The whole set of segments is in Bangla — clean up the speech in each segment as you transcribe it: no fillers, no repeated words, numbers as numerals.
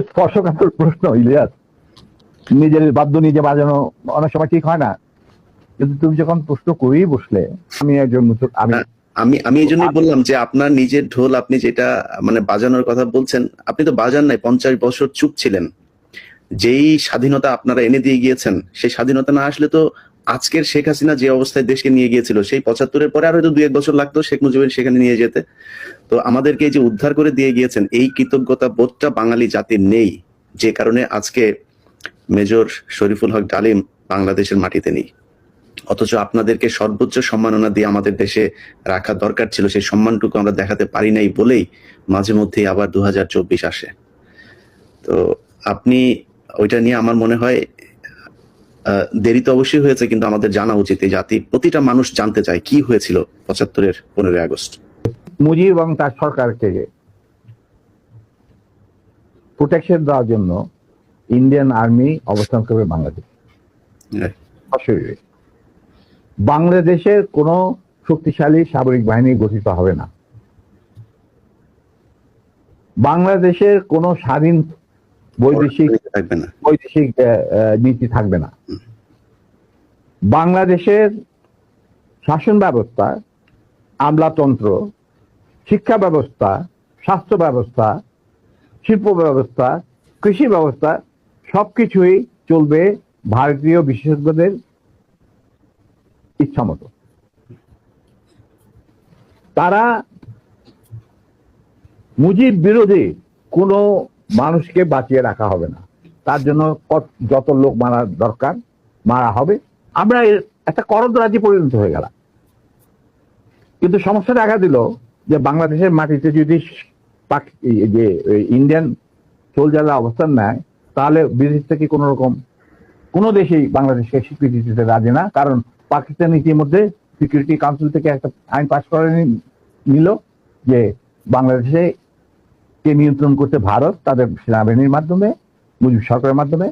স্পর্শকাতর প্রশ্ন ইলিয়াস। নিজের বাদ্য নিজে বাজানো অনেক সময় ঠিক হয় না, কিন্তু তুমি যখন প্রশ্ন করেই বসলে, আমি একজন আমি আমি এই জন্যই বললাম যে আপনার নিজের ঢোল আপনি যেটা মানে বাজানোর কথা বলছেন, আপনি তো বাজান নাই, 50 বছর চুপ ছিলেন। যেই স্বাধীনতা আপনারা এনে দিয়ে গিয়েছেন, সেই স্বাধীনতা না আসলে তো আজকের শেখ হাসিনা যে অবস্থায় দেশকে নিয়ে গিয়েছিল, সেই 75-এর পরে আর হয়তো 2-1 বছর লাগতো শেখ মুজিবের সেখানে নিয়ে যেতে। তো আমাদেরকে এই যে উদ্ধার করে দিয়ে গিয়েছেন, এই কৃতজ্ঞতা বোধটা বাঙালি জাতির নেই, যে কারণে আজকে মেজর শরীফুল হক ডালিম বাংলাদেশের মাটিতে নেই। অথচ আপনাদেরকে সর্বোচ্চ সম্মাননা দিয়ে আমাদের দেশে রাখা দরকার ছিল, সেই সম্মানটুকু আমরা দেখাতে পারি নাই বলেই মাঝে মধ্যেই আবার 2024 আসে। তো আপনি ওইটা নিয়ে আমার মনে হয় দেরি তো অবশ্যই হয়েছে, কিন্তু আমাদের জানা উচিত, এই জাতি প্রতিটা মানুষ জানতে চায় কি হয়েছিল 75-এর 15ই আগস্ট। মুজিব এবং তার সরকারকে প্রোটেকশন দেওয়ার জন্য ইন্ডিয়ান আর্মি অবস্থান করবে বাংলাদেশ। বাংলাদেশের কোনো শক্তিশালী সামরিক বাহিনী গঠিত হবে না। বাংলাদেশের কোনো স্বাধীন বৈদেশিক নীতি থাকবে না। বাংলাদেশের শাসন ব্যবস্থা, আমলাতন্ত্র, শিক্ষা ব্যবস্থা, স্বাস্থ্য ব্যবস্থা, শিল্প ব্যবস্থা, কৃষি ব্যবস্থা সবকিছুই চলবে ভারতীয় বিশেষজ্ঞদের ইচ্ছা মতো। তারা মুজিব বিরোধী কোনো মানুষকে বাঁচিয়ে রাখা হবে না, তার জন্য যত লোক মারা দরকার মারা হবে। আমরা একটা করদরাজি পরিণত হয়ে গেলাম। কিন্তু সমস্যা দেখা দিল যে বাংলাদেশের মাটিতে যদি যে ইন্ডিয়ান সোলজাররা অবস্থান নেয়, তাহলে বিদেশ থেকে কোন রকম কোনো দেশেই বাংলাদেশকে স্বীকৃতি দিতে রাজি না। কারণ পাকিস্তান ইতিমধ্যে সিকিউরিটি কাউন্সিল থেকে একটা আইন পাস করে নিল যে বাংলাদেশে কে নিয়ন্ত্রণ করতে ভারত, তাদের সেনাবাহিনীর মাধ্যমে, মুজিব সরকারের মাধ্যমে।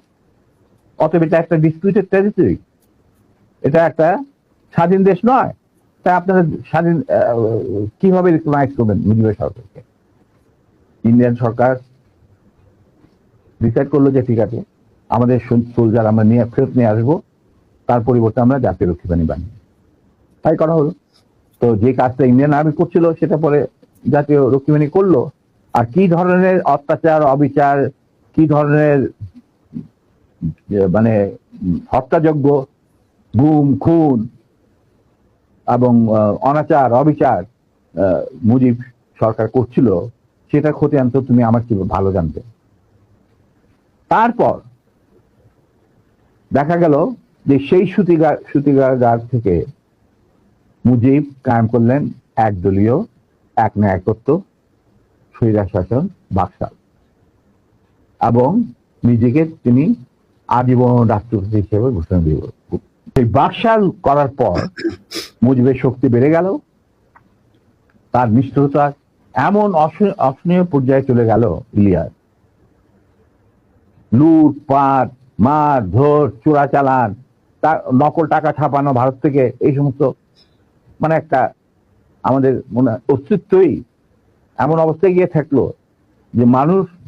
অতএব এটা একটা ডিসপিউটেড টেরিটরি, এটা একটা স্বাধীন দেশ নয়। তাই আপনারা স্বাধীন কিভাবে রিকগনাইজ করবেন মুজিবের সরকারকে? ইন্ডিয়ান সরকার ডিসাইড করলো যে ঠিক আছে, আমাদের সোলজার আমরা ফেরত নিয়ে আসবো, তার পরিবর্তে আমরা জাতীয় রক্ষী বাহিনী বানিয়ে তাই করা হলো। তো যে কাজটা ইন্ডিয়ান আর্মি করছিল সেটা পরে জাতীয় রক্ষী বাহিনী করলো। আর কি ধরনের অত্যাচার, অবিচার, কি ধরনের মানে হত্যাযজ্ঞ, গুম খুন এবং অনাচার অবিচার মুজিব সরকার করছিল, সেটা খতিয়ান তো তুমি আমার কি ভালো জানতে। তারপর দেখা গেল যে সেই সূতিকাগার থেকে মুজিব কায়েম করলেন একদলীয় এক ন্যায়তত্ত্ব স্বৈরাচার শাসন বাকশাল, এবং নিজেকে তিনি আজীবন রাষ্ট্রপতি হিসেবে ঘোষণা দিয়ে এই বাকশাল করার পর মুজিবের শক্তি বেড়ে গেল, তার নিষ্ঠুরতা এমন অসহনীয় পর্যায়ে চলে গেল ইলিয়াস। লুটপাট, মার ধর, চোরাচালান, নকল টাকা ছাপানো ভারত থেকে, এই সমস্ত মানে একটা আমাদের মনে অস্তিত্বই এমন অবস্থায় গিয়ে থাকলো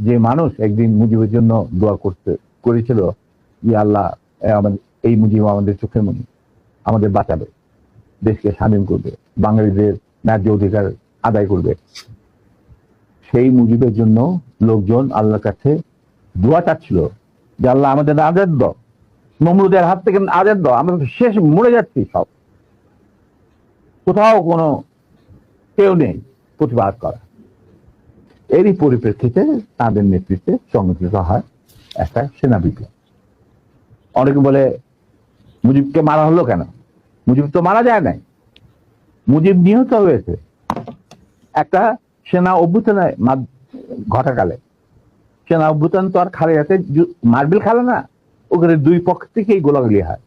যে মানুষ একদিন মুজিবের জন্য দোয়া করেছিল যে আল্লাহ এই মুজিব আমাদের চোখের মনি, আমাদের বাঁচাবে, দেশকে স্বাধীন করবে, বাঙালিদের ন্যায্য অধিকার আদায় করবে। সেই মুজিবের জন্য লোকজন আল্লাহর কাছে দোয়া চাচ্ছিল যে আল্লাহ আমাদের আজাদ দাও, নমরুদের হাত থেকে আজাদ দাও, আমরা শেষ মরে যাচ্ছি সব, কোথাও কোনো কেউ নেই প্রতিবাদ করা। এরই পরিপ্রেক্ষিতে তাদের নেতৃত্বে সংগঠিত হয় একটা সেনা বিপ্লব। অনেকে বলে মুজিবকে মারা হলো কেন? মুজিব তো মারা যায় নাই, মুজিব নিহত হয়েছে একটা সেনা অভ্যুত্থানে ঘটাকালে। সেনা অভ্যুত্থান তো আর খালেদাতে মার্বেল খেলে না, ওখানে দুই পক্ষ থেকেই গোলাগুলি হয়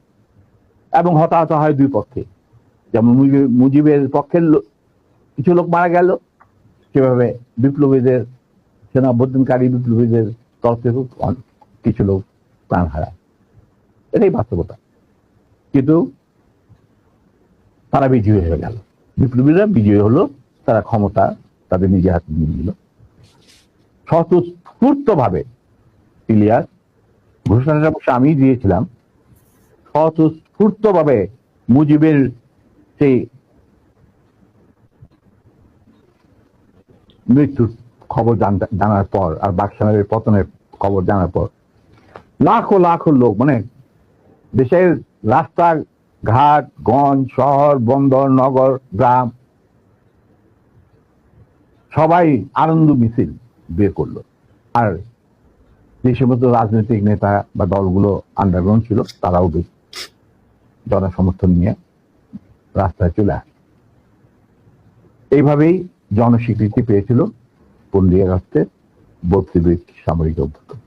এবং হতাহত হয় দুই পক্ষে। যেমন মুজিবের পক্ষের কিছু লোক মারা গেল, সেভাবে বিপ্লবীদের, সেনা অভ্যুত্থানকারী বিপ্লবীদের তরফ থেকে কিছু লোক প্রাণ হারায়। এটাই বাস্তবতা। কিন্তু তারা বিজয়ী হয়ে গেল, বিপ্লবীরা বিজয়ী হলো, তারা ক্ষমতা তাদের নিজের হাতে নিয়ে নিল। স্বতঃস্ফূর্ত ভাবে ইলিয়াস, ঘোষণাটা অবশ্য আমি দিয়েছিলাম, স্বতঃস্ফূর্ত ভাবে মুজিবের সেই মৃত্যুর খবর জানার পর আর বাকশালের পতনের খবর জানার পর লাখো লাখো লোক, মানে দেশের রাস্তা ঘাট, গঞ্জ, শহর, বন্দর, নগর, গ্রাম সবাই আনন্দ মিছিল বের করলো। আর যে সমস্ত রাজনৈতিক নেতা বা দলগুলো আন্ডারগ্রাউন্ড ছিল তারাও বেশ জনসমর্থন নিয়ে রাস্তায় চলে আসে। এইভাবেই জনস্বীকৃতি পেয়েছিল 15 আগস্টের 32 সামরিক অভ্যুত্থান।